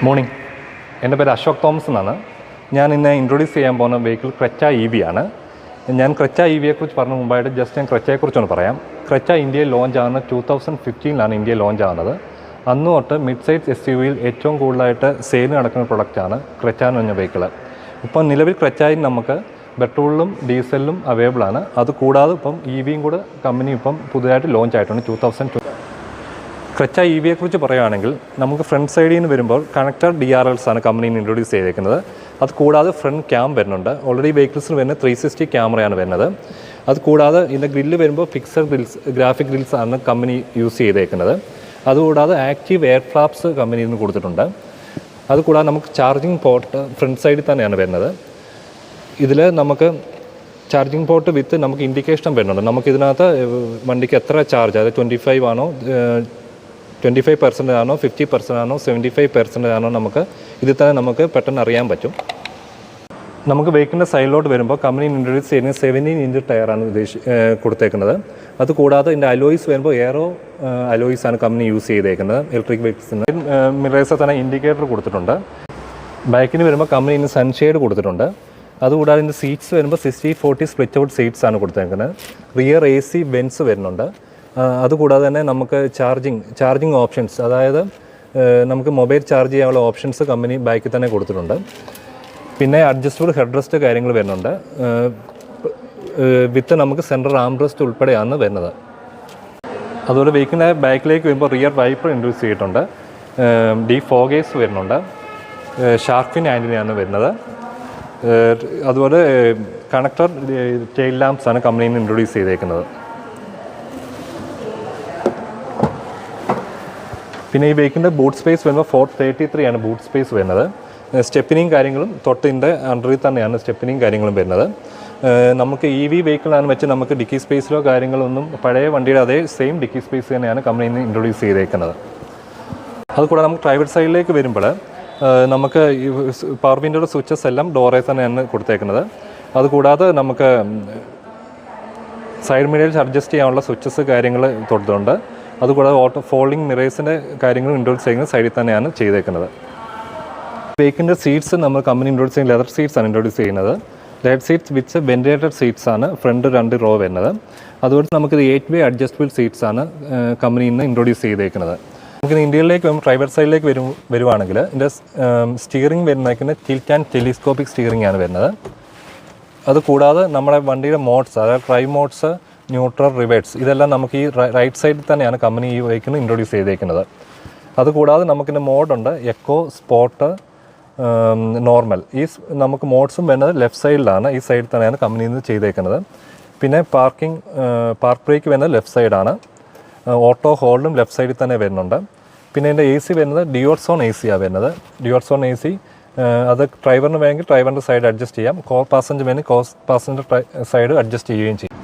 Morning. എൻ്റെ പേര് Ashok Thomas എന്നാണ്. ഞാൻ ഇന്ന് ഇൻട്രൊഡ്യൂസ് ചെയ്യാൻ പോകുന്ന വെഹിക്കിൾ ക്രെറ്റ EV ആണ്. ഞാൻ ക്രെറ്റ EVയെക്കുറിച്ച് പറഞ്ഞ മുമ്പായിട്ട് ജസ്റ്റ് ഞാൻ ക്രെറ്റയെക്കുറിച്ചൊന്ന് പറയാം. ക്രെറ്റ ഇന്ത്യയിൽ ലോഞ്ച് ആകുന്ന 2015 ഇന്ത്യയിൽ ലോഞ്ച് ആകുന്നത്. അന്ന് തൊട്ട് മിഡ് സൈസ് SUVയിൽ ഏറ്റവും കൂടുതലായിട്ട് സെയിൽ നടക്കുന്ന പ്രൊഡക്റ്റാണ് ക്രെറ്റ എന്ന് പറഞ്ഞ വെഹിക്കിൾ. ഇപ്പം നിലവിൽ ക്രെറ്റയിൽ നമുക്ക് പെട്രോളിലും ഡീസലിലും അവൈലബിൾ ആണ്. അതുകൂടാതെ ഇപ്പം EVയും കൂടെ കമ്പനി ഇപ്പം പുതുതായിട്ട് ലോഞ്ച് ആയിട്ടുണ്ട് 2020. ക്രെറ്റ EVയെക്കുറിച്ച് പറയുകയാണെങ്കിൽ നമുക്ക് ഫ്രണ്ട് സൈഡിൽ നിന്ന് വരുമ്പോൾ കണക്റ്റഡ് DRLs ആണ് കമ്പനിയിൽ ഇൻട്രൊഡ്യൂസ് ചെയ്തേക്കുന്നത്. അത് കൂടാതെ ഫ്രണ്ട് ക്യാം വരുന്നുണ്ട്. ഓൾറെഡി വെഹിക്കിൾസിന് വരുന്നത് 360 ക്യാമറയാണ് വരുന്നത്. അത് കൂടാതെ ഇതിൻ്റെ ഗ്രില്ല് വരുമ്പോൾ ഫിക്സഡ് ഗ്രിൽസ്, ഗ്രാഫിക് ഗ്രിൽസ് ആണ് കമ്പനി യൂസ് ചെയ്തേക്കുന്നത്. അതുകൂടാതെ ആക്റ്റീവ് എയർ ഫ്ലാപ്സ് കമ്പനിയിൽ നിന്ന് കൊടുത്തിട്ടുണ്ട്. അതുകൂടാതെ നമുക്ക് ചാർജിങ് പോർട്ട് ഫ്രണ്ട് സൈഡിൽ തന്നെയാണ് വരുന്നത്. ഇതിൽ നമുക്ക് ചാർജിങ് പോർട്ട് വിത്ത് നമുക്ക് ഇൻഡിക്കേഷൻ വരുന്നുണ്ട്. നമുക്കിതിനകത്ത് വണ്ടിക്ക് എത്ര ചാർജ്, അതായത് 25 ആണോ, 25% ആണോ, 50% ആണോ, 75% ആണോ, നമുക്ക് ഇതിൽ തന്നെ നമുക്ക് പെട്ടെന്ന് അറിയാൻ പറ്റും. നമുക്ക് വെഹിക്കിളിൻ്റെ സൈഡിലോട്ട് വരുമ്പോൾ കമ്പനി ഇൻട്രൊഡ്യൂസ് ചെയ്യുന്നത് 17 ഇഞ്ച് ടയറാണ് കൊടുത്തേക്കുന്നത്. അതുകൂടാതെ ഇതിൻ്റെ അലോയ്സ് വരുമ്പോൾ എയറോ അലോയ്സ് ആണ് കമ്പനി യൂസ് ചെയ്തേക്കുന്നത് ഇലക്ട്രിക് വെഹിക്കിൾസിന്. മിറേഴ്സിൽ തന്നെ ഇൻഡിക്കേറ്റർ കൊടുത്തിട്ടുണ്ട്. ബൈക്കിന് വരുമ്പോൾ കമ്പനി ഇന്ന് സൺഷെയ്ഡ് കൊടുത്തിട്ടുണ്ട്. അതുകൂടാതെ ഇതിൻ്റെ സീറ്റ്സ് വരുമ്പോൾ 60-40 സ്പ്ലിറ്റ് ഔട്ട് സീറ്റ്സ് ആണ് കൊടുത്തേക്കുന്നത്. റിയർ AC വെൻസ് വരുന്നുണ്ട്. അതുകൂടാതെ തന്നെ നമുക്ക് ചാർജിങ് ഓപ്ഷൻസ്, അതായത് നമുക്ക് മൊബൈൽ ചാർജ് ചെയ്യാനുള്ള ഓപ്ഷൻസ് കമ്പനി ബൈക്കിൽ തന്നെ കൊടുത്തിട്ടുണ്ട്. പിന്നെ അഡ്ജസ്റ്റബിൾ ഹെഡ് റെസ്റ്റ് കാര്യങ്ങൾ വരുന്നുണ്ട്. വിത്ത് നമുക്ക് സെൻട്രൽ ആംറെസ്റ്റ് ഉൾപ്പെടെയാണ് വരുന്നത്. അതുപോലെ വെഹിക്കിളിൻ്റെ ബാക്കിലേക്ക് വരുമ്പോൾ റിയർ വൈപ്പർ ഇൻട്രൊഡ്യൂസ് ചെയ്തിട്ടുണ്ട്. ഫോഗേഴ്സ് വരുന്നുണ്ട്. ഷാർക്കിൻ ആൻറ്റിനയാണ് വരുന്നത്. അതുപോലെ കണക്ടർ ടെയിൽ ലാംപ്സ് ആണ് കമ്പനിയിൽ നിന്ന് ഇൻട്രൊഡ്യൂസ് ചെയ്തേക്കുന്നത്. പിന്നെ ഈ വെഹിക്കിളിൻ്റെ ബൂട്ട് സ്പേസ് വരുമ്പോൾ 433 ആണ് ബൂട്ട് സ്പേസ് വരുന്നത്. സ്റ്റെപ്പിനിയും കാര്യങ്ങളും തൊട്ടിൻ്റെ അണ്ടറിൽ തന്നെയാണ് സ്റ്റെപ്പിനിയും കാര്യങ്ങളും വരുന്നത്. നമുക്ക് EV വെഹിക്കിളാണ് വെച്ച് നമുക്ക് ഡിക്കി സ്പേസിലോ കാര്യങ്ങളൊന്നും പഴയ വണ്ടിയുടെ അതേ സെയിം ഡിക്കി സ്പേസ് തന്നെയാണ് കമ്പനിയിൽ നിന്ന് ഇൻട്രൊഡ്യൂസ് ചെയ്തേക്കുന്നത്. അതുകൂടാതെ നമുക്ക് ഡ്രൈവർ സൈഡിലേക്ക് വരുമ്പോൾ നമുക്ക് ഈ പവർ വിൻഡോയുടെ സ്വിച്ചസ് എല്ലാം ഡോറേ തന്നെയാണ് കൊടുത്തേക്കുന്നത്. അതുകൂടാതെ നമുക്ക് സൈഡ് മിറേഴ്സ് അഡ്ജസ്റ്റ് ചെയ്യാനുള്ള സ്വിച്ചസ് കാര്യങ്ങൾ തൊട്ടുണ്ട്. അതുകൂടാതെ ഫോൾഡിംഗ് മിറേഴ്സിൻ്റെ കാര്യങ്ങൾ ഇൻട്രൊഡ്യൂസ് ചെയ്യുന്നത് സൈഡിൽ തന്നെയാണ് ചെയ്തേക്കുന്നത്. വെഹിക്കിളിൻ്റെ സീറ്റ്സ് നമ്മൾ കമ്പനി ഇൻട്രൊഡ്യൂസ് ചെയ്യുന്ന ലെതർ സീറ്റ്സ് ആണ് ഇൻട്രൊഡ്യൂസ് ചെയ്യുന്നത്. ലെതർ സീറ്റ്സ് വിത്ത് വെന്റിലേറ്റഡ് സീറ്റ്സ് ആണ് ഫ്രണ്ട് 2 റോ വരുന്നത്. അതുപോലെ നമുക്കിത് 8-way അഡ്ജസ്റ്റബിൾ സീറ്റ്സ് ആണ് കമ്പനിയിൽ നിന്ന് ഇൻട്രൊഡ്യൂസ് ചെയ്തേക്കുന്നത്. നമുക്ക് ഇന്ത്യയിലേക്ക് ഡ്രൈവർ സൈഡിലേക്ക് വരുവാണെങ്കിൽ ഇതിൻ്റെ സ്റ്റിയറിംഗ് വരുന്നതിന് ടിൽറ്റ് ആൻഡ് ടെലിസ്കോപ്പിക് സ്റ്റിയറിംഗ് ആണ് വരുന്നത്. അതുകൂടാതെ നമ്മുടെ വണ്ടിയുടെ മോഡ്സ്, അതായത് ഡ്രൈവ് മോഡ്സ്, ന്യൂട്രൽ, റിവേഴ്സ്, ഇതെല്ലാം നമുക്ക് ഈ റൈറ്റ് സൈഡിൽ തന്നെയാണ് കമ്പനി ഈ വെഹിക്കിളിന് ഇൻട്രൊഡ്യൂസ് ചെയ്തേക്കുന്നത്. അതുകൂടാതെ നമുക്കിൻ്റെ മോഡുണ്ട് എക്കോ, സ്പോർട്ട്, നോർമൽ. ഈ നമുക്ക് മോഡ്സും വരുന്നത് ലെഫ്റ്റ് സൈഡിലാണ്. ഈ സൈഡിൽ തന്നെയാണ് കമ്പനിയിൽ നിന്ന് ചെയ്തേക്കുന്നത്. പിന്നെ പാർക്ക് ബ്രേക്ക് വരുന്നത് ലെഫ്റ്റ് സൈഡാണ്. ഓട്ടോ ഹോൾഡും ലെഫ്റ്റ് സൈഡിൽ തന്നെ വരുന്നുണ്ട്. പിന്നെ ഇതിൻ്റെ AC വരുന്നത് ഡ്യുവൽ സോൺ AC ആണ് വരുന്നത്. ഡ്യുവൽ സോൺ AC അത് ഡ്രൈവറിന് വേണമെങ്കിൽ ഡ്രൈവറിൻ്റെ സൈഡ് അഡ്ജസ്റ്റ് ചെയ്യാം. കോ പാസഞ്ചർ വേണമെങ്കിൽ പാസഞ്ചർ സൈഡ് അഡ്ജസ്റ്റ് ചെയ്യുകയും ചെയ്യും.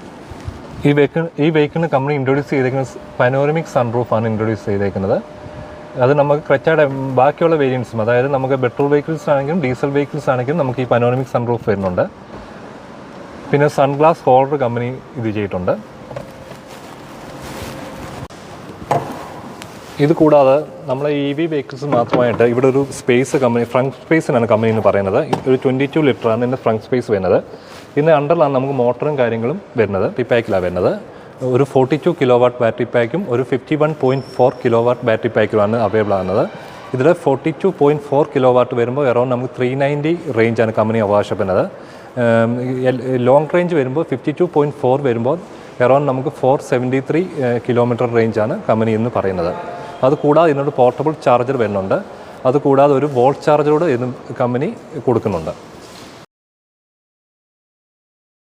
ഈ വെഹിക്കിളിന് കമ്പനി ഇൻട്രൊഡ്യൂസ് ചെയ്തേക്കുന്നത് പനോരമിക് സൺറൂഫാണ് ഇൻട്രൊഡ്യൂസ് ചെയ്തേക്കുന്നത്. അത് നമുക്ക് ക്രെറ്റയുടെ ബാക്കിയുള്ള വേരിയൻസും, അതായത് നമുക്ക് പെട്രോൾ വെഹിക്കിൾസ് ആണെങ്കിലും ഡീസൽ വെഹിക്കിൾസ് ആണെങ്കിലും നമുക്ക് ഈ പനോരമിക് സൺറൂഫ് വരുന്നുണ്ട്. പിന്നെ സൺഗ്ലാസ് ഹോൾഡർ കമ്പനി ഇത് ചെയ്തിട്ടുണ്ട്. ഇത് കൂടാതെ നമ്മളെ EV വെഹിക്കിൾസ് മാത്രമായിട്ട് ഇവിടെ ഒരു സ്പേസ് കമ്പനി, ഫ്രണ്ട് സ്പേസിനാണ് കമ്പനി എന്ന് പറയുന്നത്. ഒരു 22 ലിറ്ററാണ് ഇതിൻ്റെ ഫ്രണ്ട് സ്പേസ് വരുന്നത്. ഇതിൻ്റെ അണ്ടറിലാണ് നമുക്ക് മോട്ടറും കാര്യങ്ങളും വരുന്നത്. പാക്കിലാണ് വരുന്നത്. ഒരു 42 കിലോവാട്ട് ബാറ്ററി പാക്കും ഒരു 51.4 കിലോവാട്ട് ബാറ്ററി പാക്കുമാണ് അവൈലബിൾ ആകുന്നത്. ഇതിൽ 42.4 കിലോവാട്ട് വരുമ്പോൾ അറൗണ്ട് നമുക്ക് 390 റേഞ്ചാണ് കമ്പനി അവകാശപ്പെടുന്നത്. ലോങ് റേഞ്ച് വരുമ്പോൾ 52.4 വരുമ്പോൾ അറൗണ്ട് നമുക്ക് 473 കിലോമീറ്റർ റേഞ്ചാണ് കമ്പനി എന്ന് പറയുന്നത്. അതുകൂടാതെ ഇതിനൊരു പോർട്ടബിൾ ചാർജർ വരുന്നുണ്ട്. അതുകൂടാതെ ഒരു വോൾട്ട് ചാർജറോട് ഇതും കമ്പനി കൊടുക്കുന്നുണ്ട്.